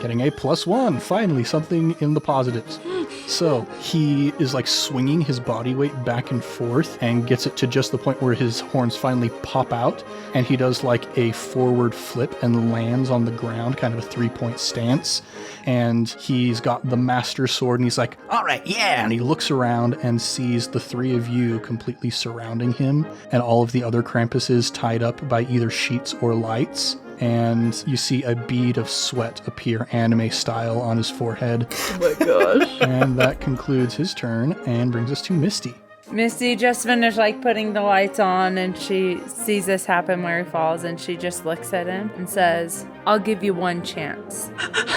Speaker 1: Getting a +1. Finally, something in the positives. So he is like swinging his body weight back and forth and gets it to just the point where his horns finally pop out. And he does like a forward flip and lands on the ground, kind of a 3-point stance. And he's got the master sword and he's like, all right, yeah. And he looks around and sees the 3 of you completely surrounding him and all of the other Krampuses tied up by either sheets or lights. And you see a bead of sweat appear anime style on his forehead.
Speaker 2: Oh my gosh.
Speaker 1: And that concludes his turn and brings us to Misty.
Speaker 2: Misty just finished like putting the lights on and she sees this happen where he falls and she just looks at him and says, I'll give you one chance.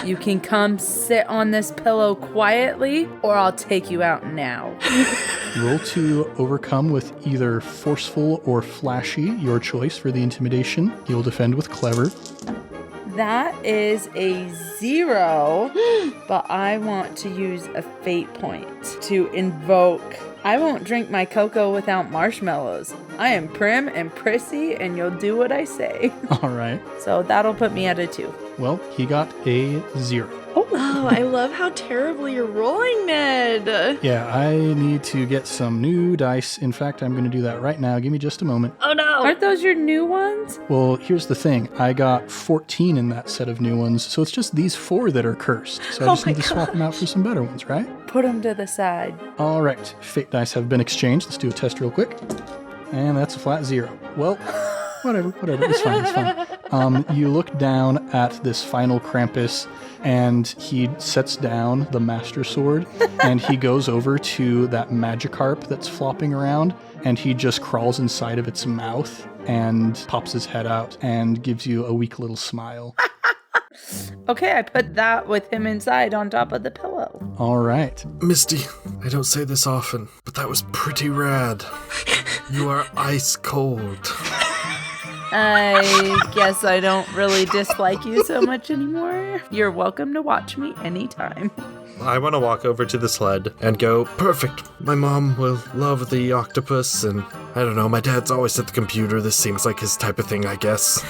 Speaker 2: You can come sit on this pillow quietly or I'll take you out now.
Speaker 1: Roll to overcome with either forceful or flashy, your choice for the intimidation. You'll defend with clever.
Speaker 2: That is a 0, but I want to use a fate point to invoke. I won't drink my cocoa without marshmallows. I am prim and prissy, and you'll do what I say.
Speaker 1: All right.
Speaker 2: So that'll put me at a 2.
Speaker 1: Well, he got a 0.
Speaker 4: Oh, I love how terribly you're rolling, Ned.
Speaker 1: Yeah, I need to get some new dice. In fact, I'm going to do that right now. Give me just a moment.
Speaker 4: Oh, no.
Speaker 2: Aren't those your new ones?
Speaker 1: Well, here's the thing. I got 14 in that set of new ones, so it's just these 4 that are cursed. So I just need to swap them out for some better ones, right?
Speaker 2: Put them to the side.
Speaker 1: All right. Fate dice have been exchanged. Let's do a test real quick. And that's a flat 0. Well, whatever. It's fine. You look down at this final Krampus, and he sets down the Master Sword, and he goes over to that Magikarp that's flopping around, and he just crawls inside of its mouth and pops his head out and gives you a weak little smile.
Speaker 2: Okay, I put that with him inside on top of the pillow.
Speaker 1: All right.
Speaker 3: Misty, I don't say this often, but that was pretty rad. You are ice cold.
Speaker 2: I guess I don't really dislike you so much anymore. You're welcome to watch me anytime.
Speaker 3: I want to walk over to the sled and go, perfect. My mom will love the octopus, and I don't know, my dad's always at the computer. This seems like his type of thing, I guess.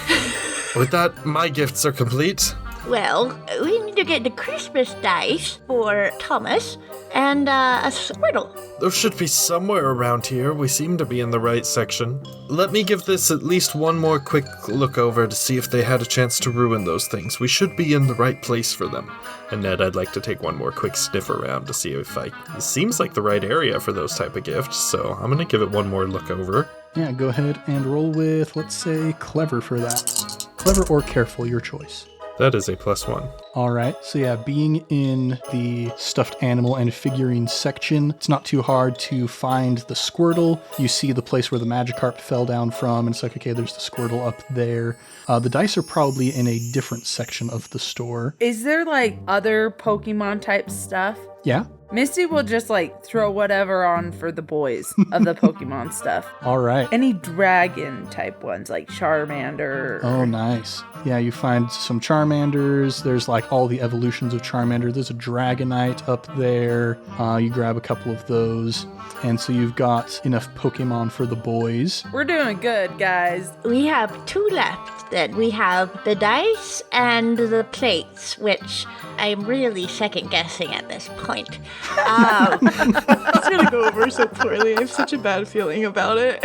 Speaker 3: With that, my gifts are complete.
Speaker 4: Well, we need to get the Christmas dice for Thomas and a Squirtle.
Speaker 3: Those should be somewhere around here. We seem to be in the right section. Let me give this at least one more quick look over to see if they had a chance to ruin those things. We should be in the right place for them. And Ned, I'd like to take one more quick sniff around to see if it seems like the right area for those type of gifts, so I'm going to give it one more look over.
Speaker 1: Yeah, go ahead and roll with, let's say, clever for that. Clever or careful, your choice.
Speaker 3: That is a +1.
Speaker 1: All right. So yeah, being in the stuffed animal and figurine section, it's not too hard to find the Squirtle. You see the place where the Magikarp fell down from, and it's like, okay, there's the Squirtle up there. The dice are probably in a different section of the store.
Speaker 2: Is there like other Pokemon type stuff?
Speaker 1: Yeah.
Speaker 2: Misty will just like throw whatever on for the boys of the Pokemon stuff.
Speaker 1: All right.
Speaker 2: Any dragon type ones like Charmander.
Speaker 1: Oh, nice. Yeah, you find some Charmanders. There's like all the evolutions of Charmander. There's a Dragonite up there. You grab a couple of those. And so you've got enough Pokemon for the boys.
Speaker 2: We're doing good, guys.
Speaker 4: We have 2 left then. We have the dice and the plates, which I'm really second guessing at this point.
Speaker 6: It's gonna go over so poorly. I have such a bad feeling about it.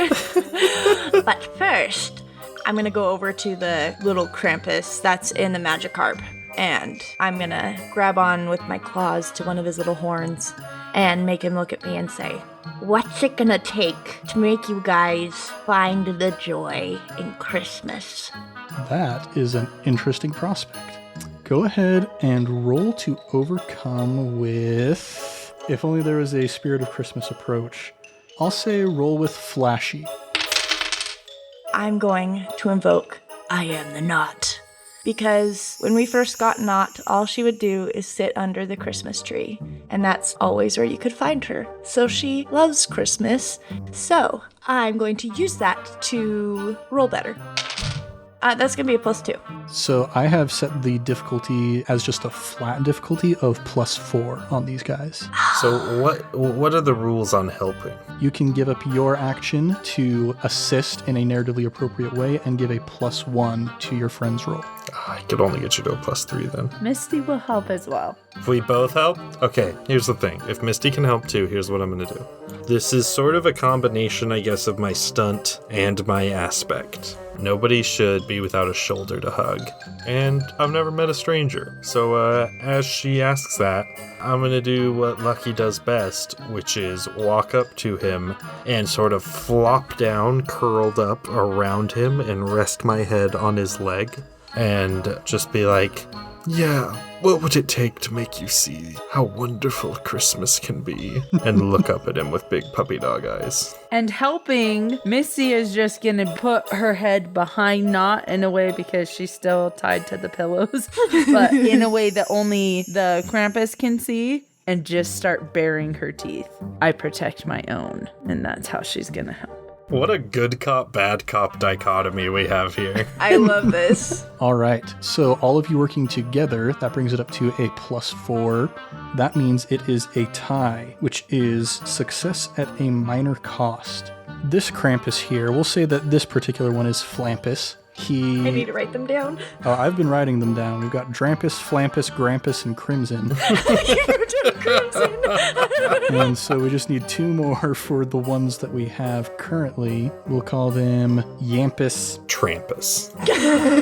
Speaker 4: But first, I'm gonna go over to the little Krampus that's in the Magikarp, and I'm gonna grab on with my claws to one of his little horns and make him look at me and say, "What's it gonna take to make you guys find the joy in Christmas?"
Speaker 1: That is an interesting prospect. Go ahead and roll to overcome with, if only there was a Spirit of Christmas approach. I'll say roll with flashy.
Speaker 4: I'm going to invoke I am the knot. because when we first got Not, all she would do is sit under the Christmas tree, and that's always where you could find her. So she loves Christmas. So I'm going to use that to roll better. That's going to be a +2.
Speaker 1: So I have set the difficulty as just a flat difficulty of +4 on these guys.
Speaker 3: So what are the rules on helping?
Speaker 1: You can give up your action to assist in a narratively appropriate way and give a +1 to your friend's roll.
Speaker 3: I could only get you to a +3 then.
Speaker 2: Misty will help as well.
Speaker 3: If we both help? Okay, here's the thing. If Misty can help too, here's what I'm going to do. This is sort of a combination, I guess, of my stunt and my aspect. Nobody should be without a shoulder to hug. And I've never met a stranger. So as she asks that, I'm going to do what Lucky does best, which is walk up to him and sort of flop down, curled up around him, and rest my head on his leg. And just be like, yeah, what would it take to make you see how wonderful Christmas can be? And look up at him with big puppy dog eyes.
Speaker 2: And helping, Misty is just gonna put her head behind Not in a way because she's still tied to the pillows, but in a way that only the Krampus can see, and just start baring her teeth. I protect my own, and that's how she's gonna help.
Speaker 3: What a good cop, bad cop dichotomy we have here.
Speaker 4: I love this.
Speaker 1: All right, so all of you working together, that brings it up to a +4. That means it is a tie, which is success at a minor cost. This Krampus here, we'll say that this particular one is Flampus.
Speaker 4: I need to write them down.
Speaker 1: I've been writing them down. We've got Drampus, Flampus, Grampus, and Crimson. And so we just need 2 more for the ones that we have currently. We'll call them Yampus,
Speaker 3: Trampus.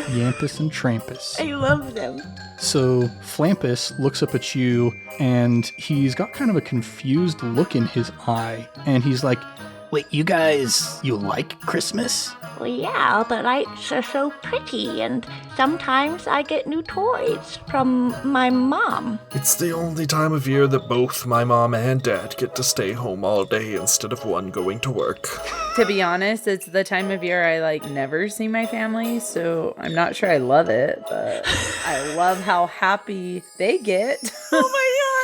Speaker 1: Yampus, and Trampus.
Speaker 4: I love them.
Speaker 1: So Flampus looks up at you, and he's got kind of a confused look in his eye. And he's like,
Speaker 5: Wait, you guys, you like Christmas?
Speaker 7: Well, yeah, the lights are so pretty, and sometimes I get new toys from my mom.
Speaker 3: It's the only time of year that both my mom and dad get to stay home all day instead of one going to work.
Speaker 2: To be honest, it's the time of year I never see my family, so I'm not sure I love it, but I love how happy they get.
Speaker 4: Oh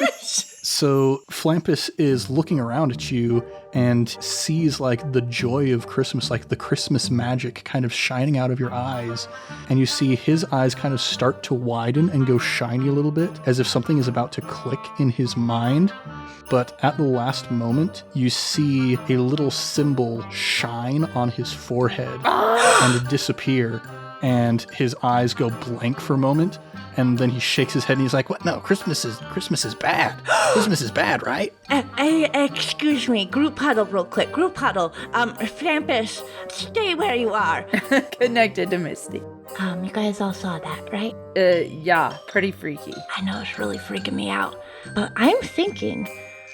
Speaker 4: my gosh!
Speaker 1: So Flampus is looking around at you and sees the joy of Christmas, the Christmas magic kind of shining out of your eyes. And you see his eyes kind of start to widen and go shiny a little bit, as if something is about to click in his mind. But at the last moment, you see a little symbol shine on his forehead and disappear. And his eyes go blank for a moment. And then he shakes his head and he's like, "What? No, Christmas is bad. Christmas is bad, right?"
Speaker 7: Excuse me, group huddle real quick, group huddle. Flampus, stay where you are.
Speaker 2: Connected to Misty.
Speaker 7: You guys all saw that, right?
Speaker 2: Yeah, pretty freaky.
Speaker 7: I know it's really freaking me out, but I'm thinking,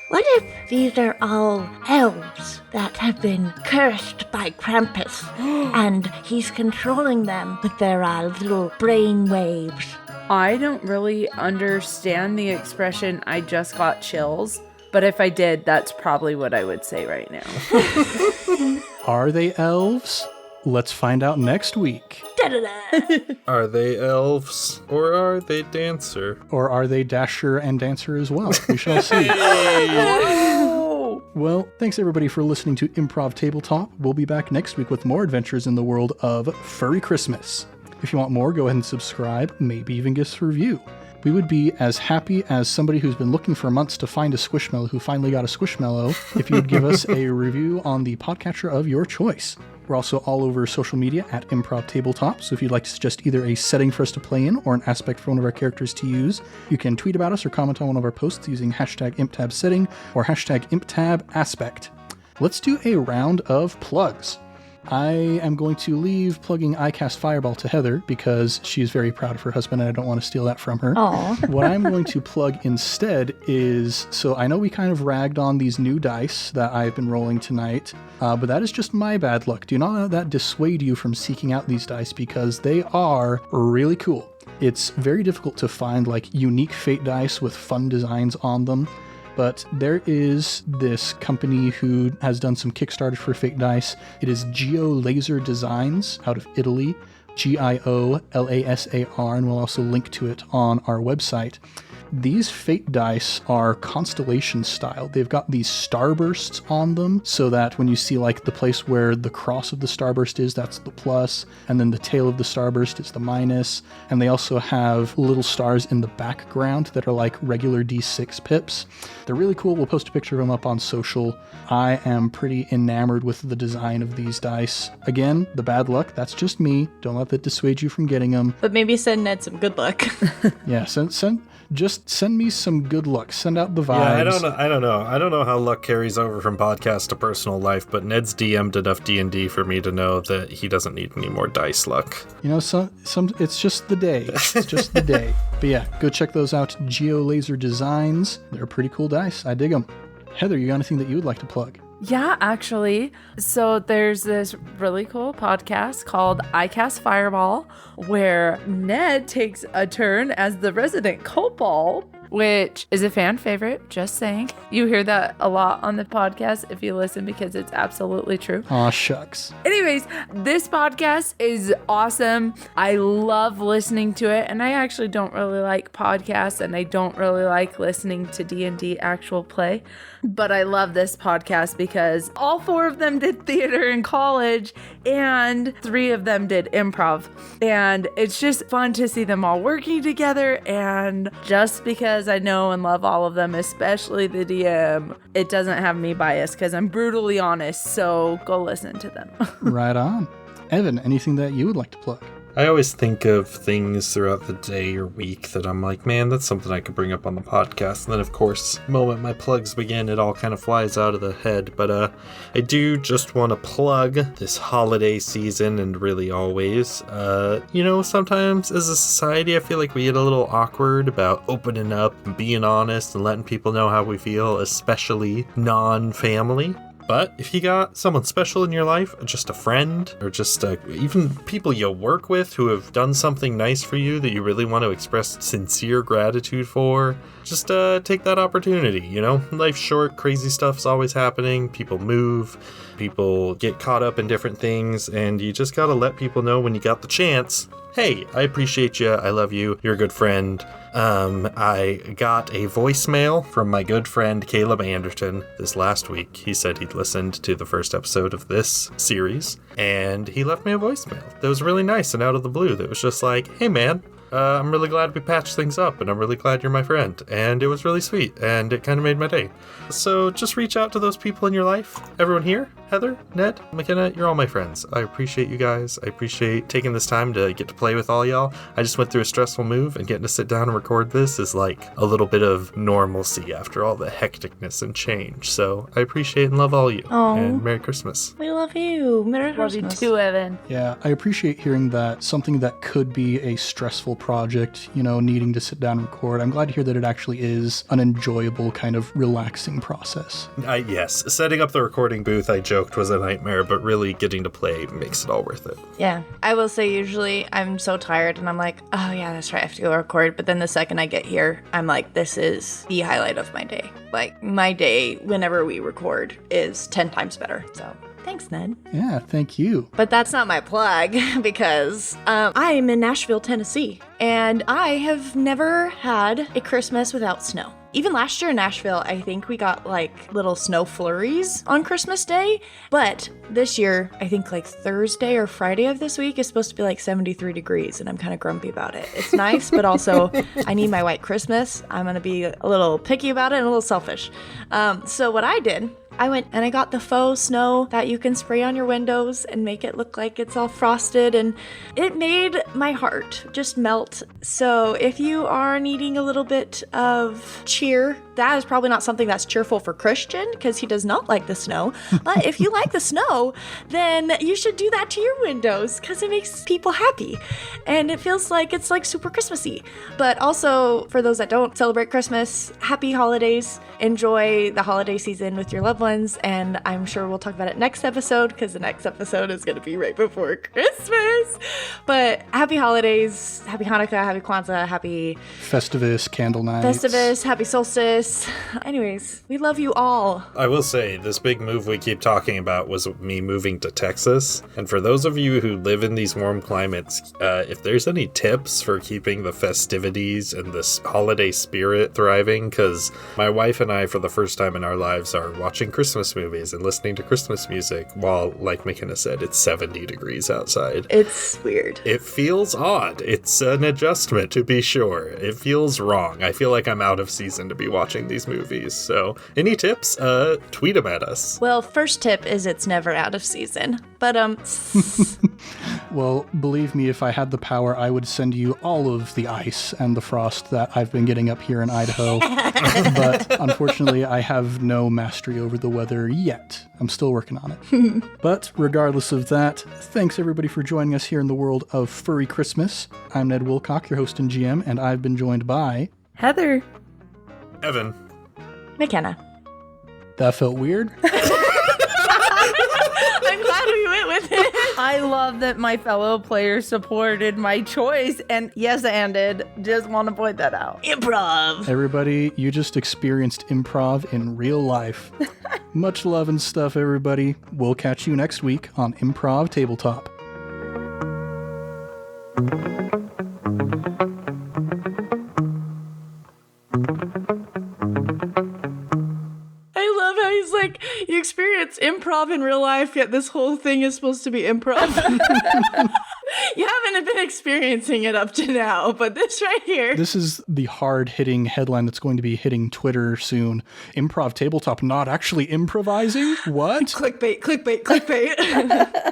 Speaker 7: what if these are all elves that have been cursed by Krampus, and he's controlling them with their little brain waves?
Speaker 2: I don't really understand the expression, "I just got chills," but if I did, that's probably what I would say right now.
Speaker 1: Are they elves? Let's find out next week.
Speaker 7: Da-da-da.
Speaker 3: Are they elves or are they dancer?
Speaker 1: Or are they Dasher and Dancer as well? We shall see. Well, thanks everybody for listening to Improv Tabletop. We'll be back next week with more adventures in the world of Furry Christmas. If you want more, go ahead and subscribe, maybe even give us a review. We would be as happy as somebody who's been looking for months to find a Squishmallow who finally got a Squishmallow if you would give us a review on the podcatcher of your choice. We're also all over social media at Improv Tabletop, so if you'd like to suggest either a setting for us to play in or an aspect for one of our characters to use, you can tweet about us or comment on one of our posts using #ImpTabSetting or #ImpTabAspect. Let's do a round of plugs. I am going to leave plugging iCast Fireball to Heather because she's very proud of her husband and I don't want to steal that from her.
Speaker 7: Aww.
Speaker 1: What I'm going to plug instead is, so I know we kind of ragged on these new dice that I've been rolling tonight, but that is just my bad luck. Do not let that dissuade you from seeking out these dice because they are really cool. It's very difficult to find unique fate dice with fun designs on them. But there is this company who has done some Kickstarters for Fate Dice. It is Geo Laser Designs out of Italy. GIOLASAR, and we'll also link to it on our website. These fate dice are constellation style. They've got these starbursts on them so that when you see like the place where the cross of the starburst is, that's the plus, and then the tail of the starburst is the minus. And they also have little stars in the background that are like regular D6 pips. They're really cool. We'll post a picture of them up on social. I am pretty enamored with the design of these dice. Again, the bad luck, that's just me. Don't let that dissuade you from getting them.
Speaker 4: But maybe send Ned some good luck.
Speaker 1: Yeah, just send me some good luck. Send out the vibes.
Speaker 3: Yeah, I don't know how luck carries over from podcast to personal life, but Ned's DM'd enough D&D for me to know that he doesn't need any more dice luck.
Speaker 1: You know, some it's just the day. It's just the day. But yeah, go check those out. GeoLaser Designs. They're pretty cool dice. I dig them. Heather, you got anything that you would like to plug?
Speaker 2: Yeah, actually. So there's this really cool podcast called I Cast Fireball, where Ned takes a turn as the resident kobold, which is a fan favorite, just saying. You hear that a lot on the podcast if you listen, because it's absolutely true.
Speaker 1: Aw, shucks.
Speaker 2: Anyways, this podcast is awesome. I love listening to it, and I actually don't really like podcasts, and I don't really like listening to D&D actual play. But I love this podcast because all 4 of them did theater in college and 3 of them did improv. And it's just fun to see them all working together. And just because I know and love all of them, especially the DM, it doesn't have me biased because I'm brutally honest. So go listen to them.
Speaker 1: Right on. Evan, anything that you would like to plug?
Speaker 3: I always think of things throughout the day or week that I'm like, man, that's something I could bring up on the podcast. And then, of course, the moment my plugs begin, it all kind of flies out of the head. But I do just want to plug this holiday season, and really always. Sometimes as a society, I feel like we get a little awkward about opening up and being honest and letting people know how we feel, especially non-family. But if you got someone special in your life, just a friend, or just even people you work with who have done something nice for you that you really want to express sincere gratitude for, just take that opportunity, Life's short, crazy stuff's always happening, people move, people get caught up in different things, and you just gotta let people know when you got the chance, hey, I appreciate you, I love you, you're a good friend. I got a voicemail from my good friend Caleb Anderton this last week. He said he'd listened to the first episode of this series, and he left me a voicemail that was really nice and out of the blue. That was just like, hey man, I'm really glad we patched things up, and I'm really glad you're my friend. And it was really sweet, and it kind of made my day. So just reach out to those people in your life. Everyone here, Heather, Ned, McKenna, you're all my friends. I appreciate you guys. I appreciate taking this time to get to play with all y'all. I just went through a stressful move, and getting to sit down and record this is like a little bit of normalcy after all the hecticness and change. So I appreciate and love all you.
Speaker 4: Aww.
Speaker 3: And Merry Christmas.
Speaker 4: We love you. Merry Christmas.
Speaker 2: Love you too, Evan.
Speaker 1: Yeah, I appreciate hearing that something that could be a stressful project, needing to sit down and record. I'm glad to hear that it actually is an enjoyable kind of relaxing process.
Speaker 3: Yes, setting up the recording booth, I joked, was a nightmare, but really getting to play makes it all worth it.
Speaker 4: Yeah, I will say usually I'm so tired and I'm like, oh yeah, that's right, I have to go record. But then the second I get here, I'm like, this is the highlight of my day. Like, my day, whenever we record, is 10 times better, so... Thanks, Ned.
Speaker 1: Yeah, thank you.
Speaker 4: But that's not my plug, because I'm in Nashville, Tennessee, and I have never had a Christmas without snow. Even last year in Nashville, I think we got like little snow flurries on Christmas Day. But this year, I think like Thursday or Friday of this week is supposed to be like 73 degrees, and I'm kind of grumpy about it. It's nice, but also I need my white Christmas. I'm going to be a little picky about it and a little selfish. So what I did, I went and I got the faux snow that you can spray on your windows and make it look like it's all frosted, and it made my heart just melt. So if you are needing a little bit of cheer, that is probably not something that's cheerful for Christian, because he does not like the snow. But if you like the snow, then you should do that to your windows, because it makes people happy. And it feels like it's like super Christmassy. But also, for those that don't celebrate Christmas, happy holidays. Enjoy the holiday season with your loved ones. And I'm sure we'll talk about it next episode, because the next episode is going to be right before Christmas. But happy holidays, happy Hanukkah, happy Kwanzaa, happy
Speaker 1: Festivus, candle nights.
Speaker 4: Festivus, happy solstice. Texas. Anyways, we love you all.
Speaker 3: I will say, this big move we keep talking about was me moving to Texas. And for those of you who live in these warm climates, if there's any tips for keeping the festivities and this holiday spirit thriving, because my wife and I, for the first time in our lives, are watching Christmas movies and listening to Christmas music while, like McKenna said, it's 70 degrees outside.
Speaker 4: It's weird.
Speaker 3: It feels odd. It's an adjustment, to be sure. It feels wrong. I feel like I'm out of season to be watching these movies. So, any tips? Tweet them at us.
Speaker 4: Well, first tip is it's never out of season. But,
Speaker 1: Well, believe me, if I had the power, I would send you all of the ice and the frost that I've been getting up here in Idaho. But unfortunately, I have no mastery over the weather yet. I'm still working on it. But regardless of that, thanks everybody for joining us here in the world of Furry Christmas. I'm Ned Wilcock, your host and GM, and I've been joined by...
Speaker 2: Heather.
Speaker 3: Evan.
Speaker 4: McKenna.
Speaker 1: That felt weird.
Speaker 4: I'm glad we went with it.
Speaker 2: I love that my fellow players supported my choice, and yes, ended. Just want to point that out.
Speaker 4: Improv.
Speaker 1: Everybody, you just experienced improv in real life. Much love and stuff, everybody. We'll catch you next week on Improv Tabletop.
Speaker 6: I love how he's like, you experience improv in real life, yet this whole thing is supposed to be improv. You haven't been experiencing it up to now, but this right here.
Speaker 1: This is the hard-hitting headline that's going to be hitting Twitter soon. Improv Tabletop not actually improvising? What?
Speaker 6: Clickbait, clickbait, clickbait.